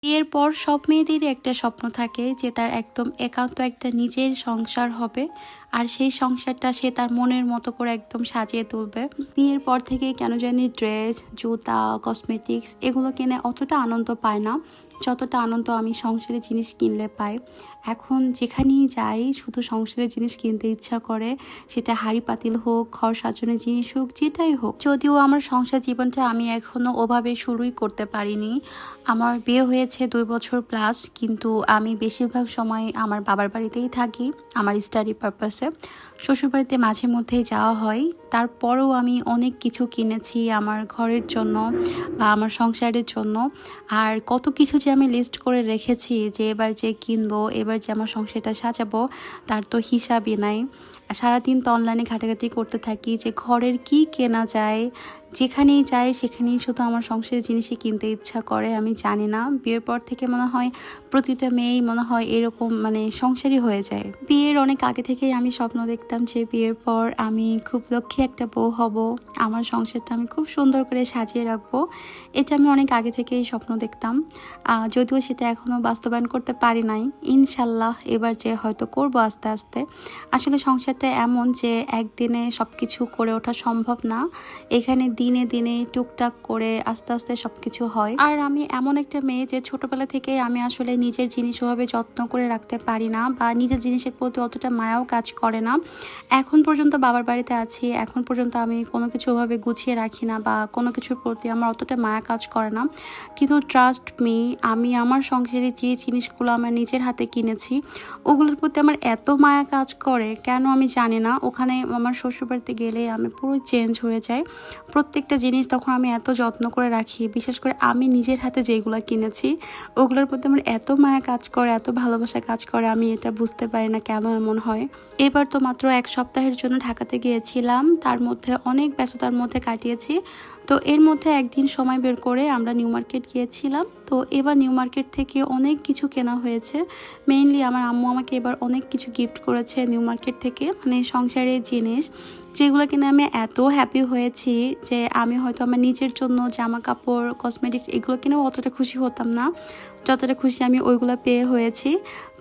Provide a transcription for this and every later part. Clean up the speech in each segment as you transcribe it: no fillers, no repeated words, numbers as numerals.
বিয়ের পর সব মেয়েদেরই একটা স্বপ্ন থাকে যে তার একদম একান্ত একটা নিজের সংসার হবে, আর সেই সংসারটা সে তার মনের মতো করে একদম সাজিয়ে তুলবে। বিয়ের পর থেকে কেন জানি ড্রেস, জুতা, কসমেটিক্স এগুলো কিনে অতটা আনন্দ পায় না যতটা আনন্দ আমি সংসারের জিনিস কিনলে পাই। এখন যেখানেই যাই শুধু সংসারের জিনিস কিনতে ইচ্ছা করে, সেটা হাঁড়ি পাতিল হোক, ঘর সাজানোর জিনিস হোক, যেটাই হোক। যদিও আমার সংসার জীবনটা আমি এখনো ওভাবে শুরুই করতে পারিনি। আমার বিয়ে হয়েছে 2 বছর প্লাস, কিন্তু আমি বেশিরভাগ সময় আমার বাবার বাড়িতেই থাকি আমার স্টাডি পারপাসে। শ্বশুরবাড়িতে মাঝে মধ্যেই যাওয়া হয়। তারপরেও আমি অনেক কিছু কিনেছি আমার ঘরের জন্য বা আমার সংসারের জন্য। আর কত কিছু যে আমি লিস্ট করে রেখেছি যে এবার যে কিনবো, এবার যে আমার সংসারটা সাজাবো, তার তো হিসাবই নাই। সারাদিন তো অনলাইনে ঘাটাঘাটি করতে থাকি যে ঘরের কি কেনা যায়। যেখানেই যাই সেখানেই শুধু আমার সংসারের জিনিসই কিনতে ইচ্ছা করে। আমি জানি না, বিয়ের পর থেকে মনে হয় প্রতিটা মেয়েই মনে হয় এরকম, মানে সংসারই হয়ে যায়। বিয়ের অনেক আগে থেকেই আমি স্বপ্ন দেখতাম যে বিয়ের পর আমি খুব লক্ষ্মী একটা বউ হব, আমার সংসারটা আমি খুব সুন্দর করে সাজিয়ে রাখবো। এটা আমি অনেক আগে থেকেই স্বপ্ন দেখতাম, যদিও সেটা এখনও বাস্তবায়ন করতে পারি নাই। ইনশাল্লাহ এবার যে হয়তো করব আস্তে আস্তে। আসলে সংসারটা এমন যে একদিনে সব কিছু করে ওঠা সম্ভব না। এখানে দিনে দিনে টুকটাক করে আস্তে আস্তে সব কিছু হয়। আর আমি এমন একটা মেয়ে যে ছোটবেলা থেকে আমি আসলে নিজের জিনিস ওভাবে যত্ন করে রাখতে পারি না, বা নিজের জিনিসের প্রতি অতটা মায়াও কাজ করে না। এখন পর্যন্ত বাবার বাড়িতে আছি, এখন পর্যন্ত আমি কোনো কিছু ওভাবে গুছিয়ে রাখি না, বা কোনো কিছুর প্রতি আমার অতটা মায়া কাজ করে না। কিন্তু ট্রাস্ট মি, আমি আমার সংসারে যে জিনিসগুলো আমার নিজের হাতে কিনেছি ওগুলোর প্রতি আমার এত মায়া কাজ করে, কেন আমি জানি না। ওখানে আমার শ্বশুরবাড়িতে গেলে আমি পুরো চেঞ্জ হয়ে যাই। প্রত্যেকটা জিনিস তখন আমি এত যত্ন করে রাখি, বিশেষ করে আমি নিজের হাতে যেগুলো কিনেছি ওগুলোর প্রতি আমার এত মায়া কাজ করে, এত ভালোবাসা কাজ করে, আমি এটা বুঝতে পারি না কেন এমন হয়। এবার তো মাত্র 1 সপ্তাহের জন্য ঢাকাতে গিয়েছিলাম, তার মধ্যে অনেক ব্যস্ততার মধ্যে কাটিয়েছি। তো এর মধ্যে একদিন সময় বের করে আমরা নিউ মার্কেট গিয়েছিলাম। তো এবার নিউ মার্কেট থেকে অনেক কিছু কেনা হয়েছে। মেইনলি আমার আম্মু আমাকে এবার অনেক কিছু গিফট করেছে নিউ মার্কেট থেকে, মানে সংসারের জিনিস, যেগুলো কিনে আমি এত হ্যাপি হয়েছি যে আমি হয়তো আমার নিজের জন্য জামা কাপড়, কসমেটিক্স এগুলো কিনেও অতটা খুশি হতাম না যতটা খুশি আমি ওইগুলো পেয়ে হয়েছি।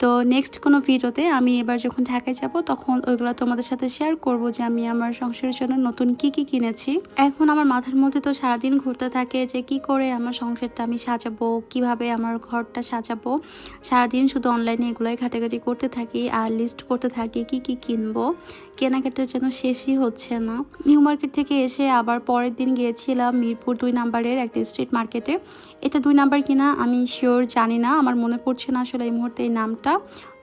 তো নেক্সট কোনো ভিডিওতে আমি এবার যখন ঢাকায় যাব তখন ওইগুলো তোমাদের সাথে শেয়ার করব যে আমি আমার সংসারের জন্য নতুন কি কি কিনেছি। এখন আমার মাথার মধ্যে তো সারাদিন ঘুরতে থাকে যে কি করে আমার সংসারটা আমি সাজাবো, কিভাবে আমার ঘরটা সাজাবো। সারাদিন শুধু অনলাইনে এগুলোই ঘাটাঘাটি করতে থাকি আর লিস্ট করতে থাকি কি কি কিনবো। কেনাকাটার যেন শেষই হচ্ছে না। নিউ মার্কেট থেকে এসে আবার পরের দিন গিয়েছিলাম মিরপুর 2 নাম্বারের একটা স্ট্রিট মার্কেটে। এটা 2 নাম্বার কিনা আমি শিওর জানি না, আমার মনে পড়ছে না আসলে এই মুহূর্তে এই নামটা।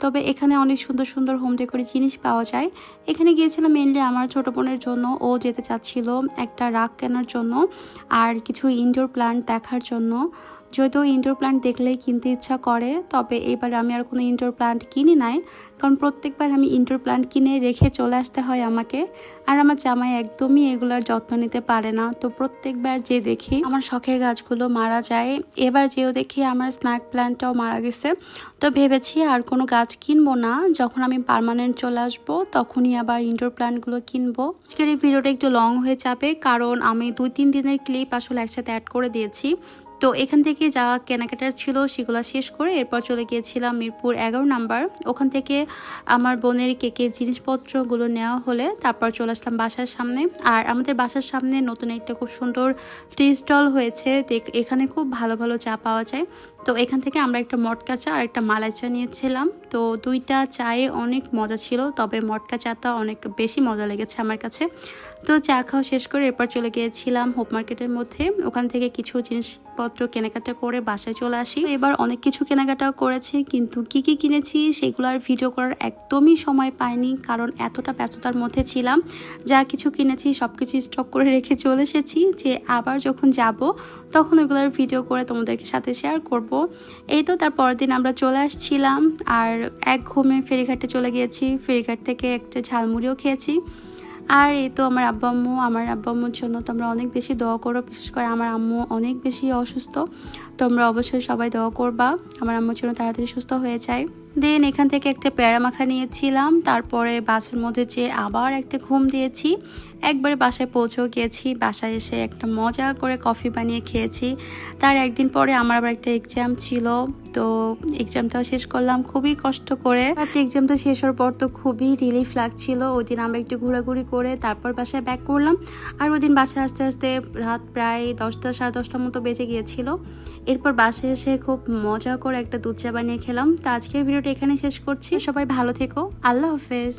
তবে এখানে অনেক সুন্দর সুন্দর হোম ডেকোরের জিনিস পাওয়া যায়। এখানে গিয়েছিলাম মেনলি আমার ছোট বোনের জন্য, ও যেতে চাচ্ছিল একটা রাগ কেনার জন্য আর কিছু ইনডোর প্ল্যান্ট দেখার জন্য। যদিও ইনডোর প্ল্যান্ট দেখলেই কিনতে ইচ্ছা করে, তবে এবার আমি আর কোনো ইনডোর প্ল্যান্ট কিনি নাই, কারণ প্রত্যেকবার আমি ইনডোর প্ল্যান্ট কিনে রেখে চলে আসতে হয় আমাকে। আর আমার জামাই একদমই এগুলোর যত্ন নিতে পারে না, তো প্রত্যেকবার যে দেখি আমার শখের গাছগুলো মারা যায়। এবার যেও দেখি আমার স্ন্যাক প্ল্যান্টটাও মারা গেছে। তো ভেবেছি আর কোনো গাছ কিনবো না, যখন আমি পার্মানেন্ট চলে আসবো তখনই আবার ইনডোর প্ল্যান্টগুলো কিনবো। আজকের এই ভিডিওটা একটু লং হয়ে যাবে, কারণ আমি 2-3 দিনের ক্লিপ আসলে একসাথে অ্যাড করে দিয়েছি। তো এখান থেকে যা কেনাকাটার ছিল সেগুলো শেষ করে এরপর চলে গিয়েছিলাম মিরপুর 11 নাম্বার। ওখান থেকে আমার বোনের কেকের জিনিসপত্রগুলো নেওয়া হলে তারপর চলে আসলাম বাসার সামনে। আর আমাদের বাসার সামনে নতুন একটা খুব সুন্দর টি স্টল হয়েছে, এখানে খুব ভালো ভালো চা পাওয়া যায়। তো এখান থেকে আমরা একটা মটকা চা আর একটা মালাই চা নিয়েছিলাম। তো দুইটা চায়ে অনেক মজা ছিল, তবে মটকা চাটা অনেক বেশি মজা লেগেছে আমার কাছে। তো চা খাওয়া শেষ করে এরপর চলে গিয়েছিলাম হোপ মার্কেটের মধ্যে। ওখান থেকে কিছু জিনিসপত্র কেনাকাটা করে বাসায় চলে আসি। এবার অনেক কিছু কেনাকাটাও করেছি, কিন্তু কি কি কিনেছি সেগুলো আর ভিডিও করার একদমই সময় পাইনি, কারণ এতটা ব্যস্ততার মধ্যে ছিলাম। যা কিছু কিনেছি সব কিছু স্টক করে রেখে চলে এসেছি, যে আবার যখন যাব তখন ওইগুলোর ভিডিও করে তোমাদেরকে সাথে শেয়ার করব। এই তো তার পরের দিন আমরা চলে আসছিলাম, আর এক ঘুমে ফেরিঘাটে চলে গিয়েছি। ফেরিঘাট থেকে একটা ঝালমুড়িও খেয়েছি। আর এই তো আমার আব্বু আম্মুর জন্য তো আমরা অনেক বেশি দোয়া করো, বিশেষ করে আমার আম্মু অনেক বেশি অসুস্থ। তোমরা অবশ্যই সবাই দোয়া করবা আমার আম্মুর জন্য তাড়াতাড়ি সুস্থ হয়ে যায়। দেন এখান থেকে একটা পেয়ারা মাখা নিয়েছিলাম, তারপরে বাসের মধ্যে যে আবার একটা ঘুম দিয়েছি, একবারে বাসায় পৌঁছেও গিয়েছি। বাসায় এসে একটা মজা করে কফি বানিয়ে খেয়েছি। তার একদিন পরে আমার আবার একটা এক্সাম ছিল, তো এক্সামটাও শেষ করলাম খুবই কষ্ট করে। এক্সামটা শেষ হওয়ার পর তো খুবই রিলিফ লাগছিল। ওই দিন আমরা একটু ঘোরাঘুরি করে তারপর বাসায় ব্যাক করলাম। আর ওই দিন বাসায় আসতে আসতে রাত প্রায় 10টা সাড়ে 10টার মতো বেজে গিয়েছিল। এরপর বাসায় এসে খুব মজা করে একটা দুধ চা বানিয়ে খেলাম। তো আজকের ভিডিওটা এখানে শেষ করছি। সবাই ভালো থেকো, আল্লাহ হাফেজ।